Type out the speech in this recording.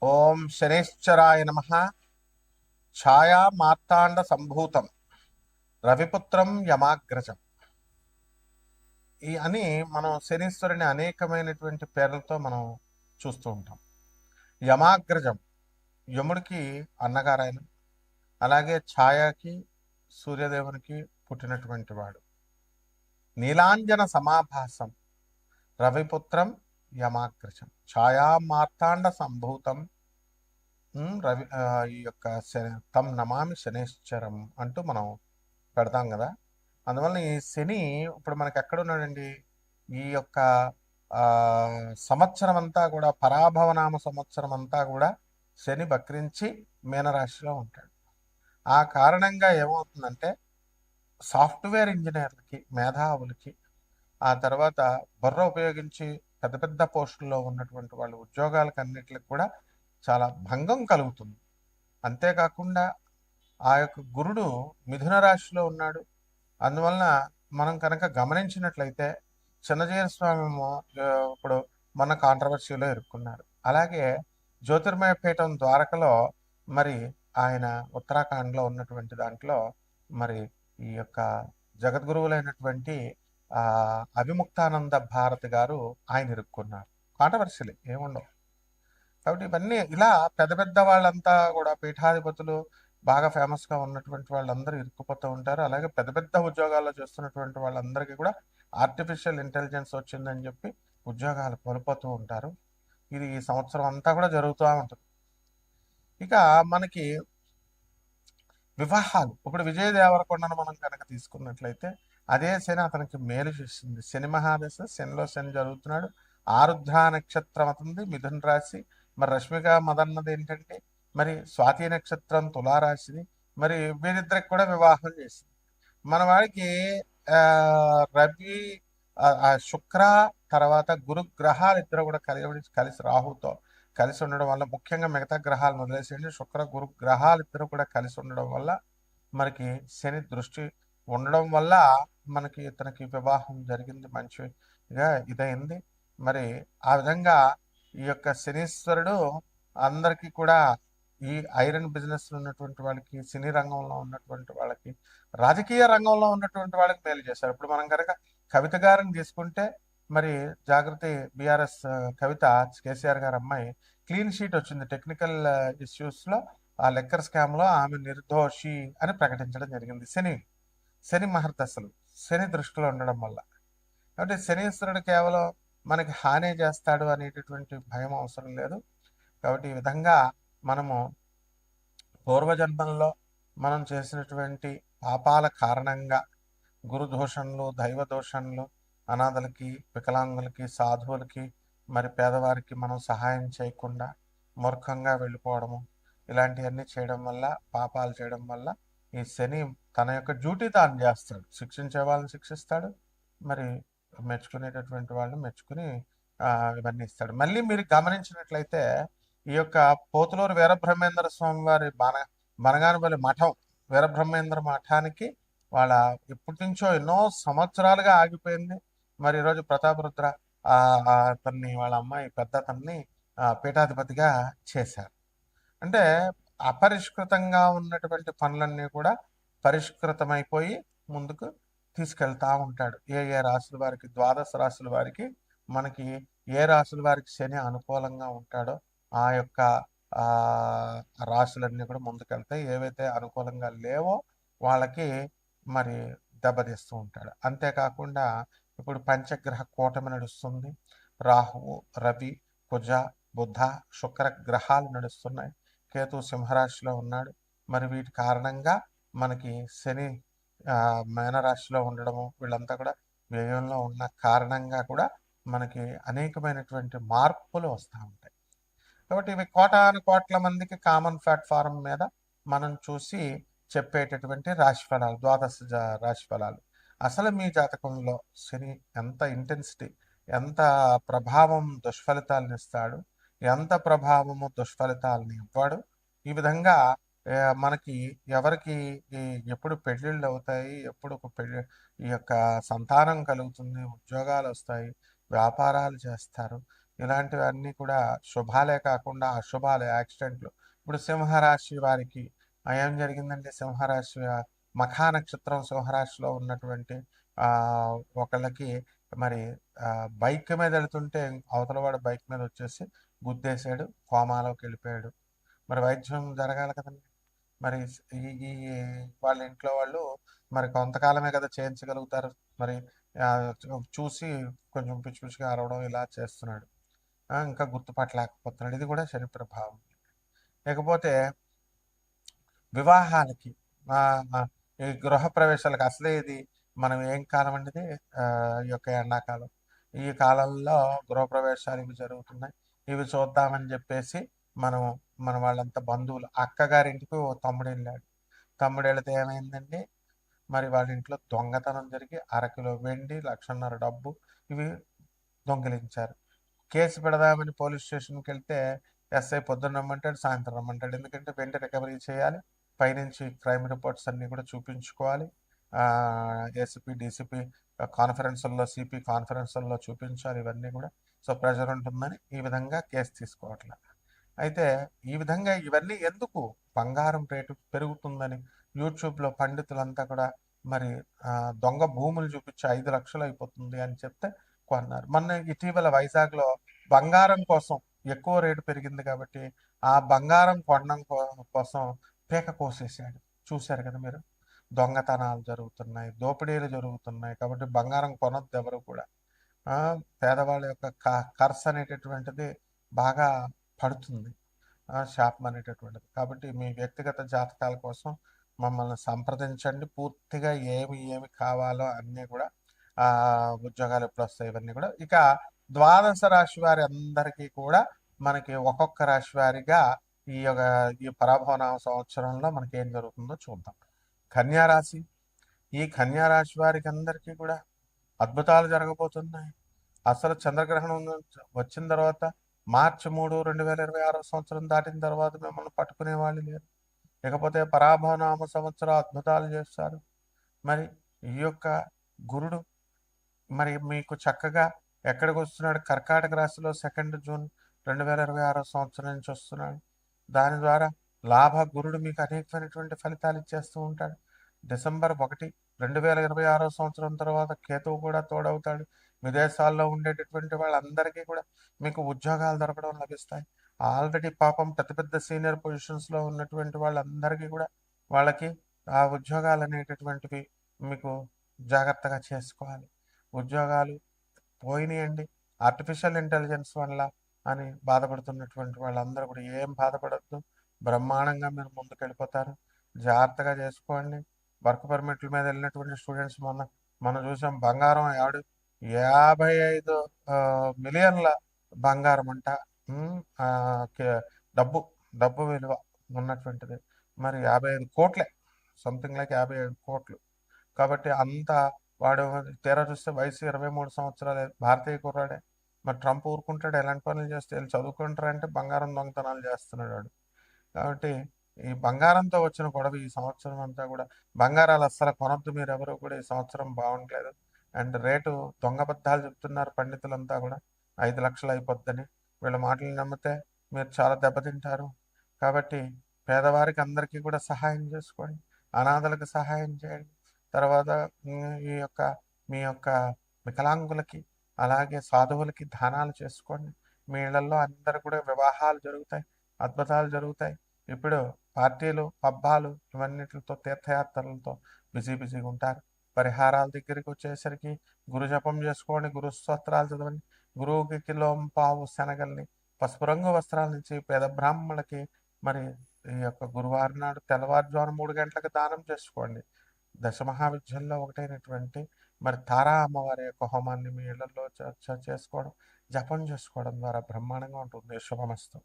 ఓం శనేశ్వరాయ నమ. ఛాయా మార్తాండ సంభూతం రవిపుత్రం యమాగ్రజం. అని మనం శనీశ్వరుని అనేకమైనటువంటి పేర్లతో మనం చూస్తూ ఉంటాం. యమాగ్రజం యముడికి అన్నగారాయన, అలాగే ఛాయాకి సూర్యదేవునికి పుట్టినటువంటి వాడు. నీలాంజన సమాభాసం రవిపుత్రం యమాగ్రజం ఛాయా మార్తాండ సంభూతం రవి ఈ యొక్క తం నమామి శనేశ్వరం అంటూ మనం పెడతాం కదా. అందువల్ల ఈ శని ఇప్పుడు మనకి ఎక్కడ ఉన్నాడండి? ఈ యొక్క సంవత్సరం అంతా కూడా, పరాభవనామ సంవత్సరం అంతా కూడా శని వక్రించి మీనరాశిలో ఉంటాడు. ఆ కారణంగా ఏమవుతుందంటే సాఫ్ట్వేర్ ఇంజనీర్లకి, మేధావులకి, ఆ తర్వాత బుర్ర ఉపయోగించి పెద్ద పెద్ద పోస్టుల్లో ఉన్నటువంటి వాళ్ళు ఉద్యోగాలకు అన్నిటికి కూడా చాలా భంగం కలుగుతుంది. అంతేకాకుండా ఆ యొక్క గురుడు మిథున రాశిలో ఉన్నాడు. అందువలన మనం కనుక గమనించినట్లయితే చిన్నజీర స్వామి ఇప్పుడు మన కాంట్రవర్సీలో ఇరుక్కున్నారు. అలాగే జ్యోతిర్మయ పీఠం ద్వారకలో మరి ఆయన ఉత్తరాఖండ్లో ఉన్నటువంటి దాంట్లో మరి ఈ యొక్క జగద్గురువులైనటువంటి అవిముక్తానంద భారతి గారు ఆయన ఇరుక్కున్నారు. కాంట్రవర్సీలు ఏముండవు. కాబట్టి ఇవన్నీ ఇలా పెద్ద పెద్ద వాళ్ళంతా కూడా పీఠాధిపతులు, బాగా ఫేమస్గా ఉన్నటువంటి వాళ్ళందరూ ఇరుక్కుపోతూ ఉంటారు. అలాగే పెద్ద పెద్ద ఉద్యోగాల్లో చేస్తున్నటువంటి వాళ్ళందరికీ కూడా ఆర్టిఫిషియల్ ఇంటెలిజెన్స్ వచ్చిందని చెప్పి ఉద్యోగాలు కోల్పోతూ ఉంటారు. ఇది ఈ సంవత్సరం అంతా కూడా జరుగుతూ ఉంటుంది. ఇక మనకి వివాహాలు, ఇప్పుడు విజయ దేవరకొండను మనం కనుక తీసుకున్నట్లయితే అదే శని అతనికి మేలు చేసింది. శని మహాదశ, శనిలో శని జరుగుతున్నాడు. ఆరుద్ర నక్షత్రం అవుతుంది, మిథున రాశి. మరి రష్మిక మదన్నది ఏంటంటే మరి స్వాతి నక్షత్రం తులారాశిది. మరి వీరిద్దరికి కూడా వివాహం చేసింది. మన వాడికి రవి, శుక్ర, తర్వాత గురు గ్రహాలు ఇద్దరు కూడా కలిసి రాహుతో కలిసి ఉండడం వల్ల, ముఖ్యంగా మిగతా గ్రహాలను వదిలేసేయండి, శుక్ర గురు గ్రహాలు ఇద్దరు కూడా కలిసి ఉండడం వల్ల మనకి శని దృష్టి ఉండడం వల్ల మనకి ఇతనికి వివాహం జరిగింది, మంచిగా ఇదైంది. మరి ఆ విధంగా ఈ యొక్క శనీశ్వరుడు అందరికీ కూడా ఈ ఐరన్ బిజినెస్ ఉన్నటువంటి వాళ్ళకి, సినీ రంగంలో ఉన్నటువంటి వాళ్ళకి, రాజకీయ రంగంలో ఉన్నటువంటి వాళ్ళకి మేలు చేశారు. ఇప్పుడు మనం కనుక కవిత గారిని తీసుకుంటే మరి జాగృతి బీఆర్ఎస్ కవిత, కేసీఆర్ గారి అమ్మాయి, క్లీన్ షీట్ వచ్చింది టెక్నికల్ ఇష్యూస్లో. ఆ లెక్కర్ స్కామ్లో ఆమె నిర్దోషి అని ప్రకటించడం జరిగింది. శని మహర్దశలు శని దృష్టిలో ఉండడం వల్ల. కాబట్టి శనీశ్వరుడు కేవలం మనకి హాని చేస్తాడు అనేటటువంటి భయం అవసరం లేదు. కాబట్టి ఈ విధంగా మనము పూర్వజన్మంలో మనం చేసినటువంటి పాపాల కారణంగా గురు దోషణలు, దైవ దోషణలు, అనాథలకి, వికలాంగులకి, సాధువులకి, మరి పేదవారికి మనం సహాయం చేయకుండా మూర్ఖంగా వెళ్ళిపోవడము, ఇలాంటివన్నీ చేయడం వల్ల, పాపాలు చేయడం వల్ల ఈ శని తన యొక్క డ్యూటీ తాను చేస్తాడు. శిక్షించే వాళ్ళని శిక్షిస్తాడు, మరి మెచ్చుకునేటటువంటి వాళ్ళని మెచ్చుకుని ఇవన్నీ ఇస్తాడు. మళ్ళీ మీరు గమనించినట్లయితే ఈ యొక్క పోతులూరు వీరబ్రహ్మేంద్ర స్వామి వారి బనగానపల్లి మఠం, వీరబ్రహ్మేంద్ర మఠానికి వాళ్ళ ఎప్పటి నుంచో ఎన్నో సంవత్సరాలుగా ఆగిపోయింది. మరి ఈరోజు ప్రతాపరుద్ర అతన్ని, వాళ్ళ అమ్మాయి పెద్ద అతన్ని పీఠాధిపతిగా చేశారు. అంటే అపరిష్కృతంగా ఉన్నటువంటి పనులన్నీ కూడా పరిష్కృతమైపోయి ముందుకు తీసుకెళ్తా ఉంటాడు. ఏ ఏ రాశుల వారికి, ద్వాదశ రాశుల వారికి, మనకి ఏ రాశుల వారికి శని అనుకూలంగా ఉంటాడో ఆ యొక్క రాశులన్నీ కూడా ముందుకెళ్తాయి. ఏవైతే అనుకూలంగా లేవో వాళ్ళకి మరి దెబ్బతీస్తూ ఉంటాడు. అంతేకాకుండా ఇప్పుడు పంచగ్రహ కూటమి నడుస్తుంది. రాహువు, రవి, కుజ, బుధ, శుక్ర గ్రహాలు నడుస్తున్నాయి. కేతు సింహరాశిలో ఉన్నాడు. మరి వీటి కారణంగా మనకి శని మేనరాశిలో ఉండడము, వీళ్ళంతా కూడా వ్యయంలో ఉన్న కారణంగా కూడా మనకి అనేకమైనటువంటి మార్పులు వస్తూ ఉంటాయి. కాబట్టి ఇవి కోటాను కోట్ల మందికి కామన్ ప్లాట్ఫారం మీద మనం చూసి చెప్పేటటువంటి రాశి ఫలాలు, ద్వాదశ రాశి ఫలాలు. అసలు మీ జాతకంలో శని ఎంత ఇంటెన్సిటీ, ఎంత ప్రభావం దుష్ఫలితాలను ఇస్తాడు, ఎంత ప్రభావము దుష్ఫలితాలను ఇవ్వడు, ఈ విధంగా మనకి ఎవరికి ఎప్పుడు పెళ్ళిళ్ళు అవుతాయి, ఎప్పుడు ఈ యొక్క సంతానం కలుగుతుంది, ఉద్యోగాలు వస్తాయి, వ్యాపారాలు చేస్తారు, ఇలాంటివన్నీ కూడా శుభాలే కాకుండా అశుభాలే, యాక్సిడెంట్లు. ఇప్పుడు సింహరాశి వారికి ఏం జరిగిందంటే, మఖా నక్షత్రం సింహరాశిలో ఉన్నటువంటి ఒకళ్ళకి మరి బైక్ మీద వెళ్తుంటే అవతల వాడు బైక్ మీద వచ్చేసి గుద్దేశాడు, కోమాలోకి వెళ్ళిపోయాడు. మరి వైద్యం జరగాలి కదండి. మరి ఈ ఈ వాళ్ళ ఇంట్లో వాళ్ళు మరి కొంతకాలమే కదా చేయించగలుగుతారు. మరి చూసి కొంచెం పిచ్చి పిచ్చిగా అరవడం ఇలా చేస్తున్నాడు. ఇంకా గుర్తుపట్టలేకపోతున్నాడు. ఇది కూడా శని ప్రభావం. లేకపోతే వివాహాలకి ఈ గృహ ప్రవేశాలకు అసలే ఇది మనం ఏం కాలం అంటే ఈ యొక్క ఎండాకాలం. ఈ కాలంలో గృహప్రవేశాలు ఇవి జరుగుతున్నాయి. ఇవి చూద్దామని చెప్పేసి మనం మన వాళ్ళంతా బంధువులు అక్కగారింటికి ఓ తమ్ముడు వెళ్ళాడు. తమ్ముడు వెళితే ఏమైందండి, మరి వాళ్ళ ఇంట్లో దొంగతనం జరిగి అరకిలో వెండి, 1,50,000 డబ్బు ఇవి దొంగిలించారు. కేసు పెడదామని పోలీస్ స్టేషన్కి వెళ్తే ఎస్ఐ పొద్దున్న రమ్మంటాడు, సాయంత్రం రమ్మంటాడు. ఎందుకంటే వెండి రికవరీ చేయాలి, పైనుంచి క్రైమ్ రిపోర్ట్స్ అన్నీ కూడా చూపించుకోవాలి. ఏసీపీ డీసీపీ కాన్ఫరెన్సుల్లో, సిపి కాన్ఫరెన్సుల్లో చూపించాలి ఇవన్నీ కూడా. సో ప్రెజర్ ఉంటుందని ఈ విధంగా కేసు తీసుకోవట్లే. అయితే ఈ విధంగా ఇవన్నీ ఎందుకు, బంగారం రేటు పెరుగుతుందని యూట్యూబ్లో పండితులంతా కూడా మరి దొంగ భూములు చూపించి 5 లక్షలు అయిపోతుంది అని చెప్తే కొన్నారు. మొన్న ఇటీవల వైజాగ్లో బంగారం కోసం ఎక్కువ రేటు పెరిగింది కాబట్టి ఆ బంగారం కొనడం కోసం పీక కోసేసాడు. చూశారు కదా మీరు. దొంగతనాలు జరుగుతున్నాయి, దోపిడీలు జరుగుతున్నాయి. కాబట్టి బంగారం కొనొద్దు ఎవరు కూడా. పేదవాళ్ళ యొక్క ఖర్చు అనేటటువంటిది బాగా పడుతుంది, శాపం అనేటటువంటిది. కాబట్టి మీ వ్యక్తిగత జాతకాల కోసం మమ్మల్ని సంప్రదించండి. పూర్తిగా ఏమి కావాలో అన్నీ కూడా ఉద్యోగాలు ఎప్పుడు వస్తాయి ఇవన్నీ కూడా. ఇక ద్వాదశ రాశి వారి అందరికీ కూడా మనకి ఒక్కొక్క రాశి వారిగా ఈ పరాభవనామ సంవత్సరంలో మనకి ఏం జరుగుతుందో చూద్దాం. కన్యారాశి. ఈ కన్యారాశి వారికి అందరికీ కూడా అద్భుతాలు జరగబోతున్నాయి. అసలు చంద్రగ్రహణం వచ్చిన తర్వాత మార్చి 3, 2026 సంవత్సరం దాటిన తర్వాత మిమ్మల్ని పట్టుకునే వాళ్ళు లేరు. ఇకపోతే పరాభవనామ సంవత్సరం అద్భుతాలు చేస్తారు. మరి ఈ యొక్క గురుడు మరి మీకు చక్కగా ఎక్కడికి వస్తున్నాడు, కర్కాటక రాశిలో 2 జూన్ 2026 సంవత్సరం నుంచి వస్తున్నాడు. దాని ద్వారా లాభ గురుడు మీకు అనేకమైనటువంటి ఫలితాలు ఇచ్చేస్తూ ఉంటాడు. డిసెంబర్ 1, 2026 సంవత్సరం తర్వాత కేతువు కూడా తోడవుతాడు. విదేశాల్లో ఉండేటటువంటి వాళ్ళందరికీ కూడా మీకు ఉద్యోగాలు దొరకడం లభిస్తాయి. ఆల్రెడీ పాపం పెద్ద పెద్ద సీనియర్ పొజిషన్స్లో ఉన్నటువంటి వాళ్ళందరికీ కూడా వాళ్ళకి ఆ ఉద్యోగాలు అనేటటువంటివి మీకు జాగ్రత్తగా చేసుకోవాలి. ఉద్యోగాలు పోయినాయండి ఆర్టిఫిషియల్ ఇంటెలిజెన్స్ వల్ల అని బాధపడుతున్నటువంటి వాళ్ళందరూ కూడా ఏం బాధపడద్దు. బ్రహ్మాండంగా మీరు ముందుకు వెళ్ళిపోతారు. జాగ్రత్తగా చేసుకోండి. వర్క్ పర్మిట్ల మీద వెళ్ళినటువంటి స్టూడెంట్స్ మనం చూసాం. బంగారం 55 మిలియన్ల బంగారం అంట. డబ్బు విలువ ఉన్నటువంటిది మరి 55 కోట్లే, సంథింగ్ లైక్ 55 కోట్లు. కాబట్టి అంత వాడు తీరా చూస్తే వయసు 23 సంవత్సరాలు భారతీయ కుర్రాడే. మరి ట్రంప్ ఊరుకుంటాడు? ఎలాంటి పనులు చేస్తే వీళ్ళు చదువుకుంటారంటే బంగారం దొంగతనాలు చేస్తున్నాడు వాడు. కాబట్టి ఈ బంగారంతో వచ్చిన గొడవ ఈ సంవత్సరం అంతా కూడా. బంగారాలు అస్సలు కొనొద్దు మీరు ఎవరు కూడా. ఈ సంవత్సరం బాగుండలేదు. అండ్ రేటు దొంగబద్ధాలు చెప్తున్నారు పండితులంతా కూడా. 5 లక్షలు అయిపోద్దని. వీళ్ళ మాటలు నమ్మితే మీరు చాలా దెబ్బతింటారు. కాబట్టి పేదవారికి అందరికీ కూడా సహాయం చేసుకోండి. అనాథలకు సహాయం చేయండి. తర్వాత మీ యొక్క వికలాంగులకి అలాగే సాధువులకి దానాలు చేసుకోండి. మీ ఇళ్లలో అందరూ కూడా వివాహాలు జరుగుతాయి, అద్భుతాలు జరుగుతాయి. ఇప్పుడు పార్టీలు, పబ్బాలు ఇవన్నిటితో తీర్థయాత్రలతో బిజీగా ఉంటారు. పరిహారాల దగ్గరికి వచ్చేసరికి గురు జపం చేసుకోండి, గురు స్తోత్రాలు చదవండి. గురువుకి కిలోంపావు శనగల్ని పసుపు రంగు వస్త్రాల నుంచి పేద బ్రాహ్మణులకి మరి ఈ యొక్క గురువారం నాడు తెల్లవారుజామున 3 గంటలకు దానం చేసుకోండి. దశమహావిద్యల్లో ఒకటైనటువంటి మరి తారా అమ్మవారి యొక్క హోమాన్ని మీ ఇళ్లలో చేసుకోవడం, జపం చేసుకోవడం ద్వారా బ్రహ్మాండంగా ఉంటుంది. శుభమస్తు.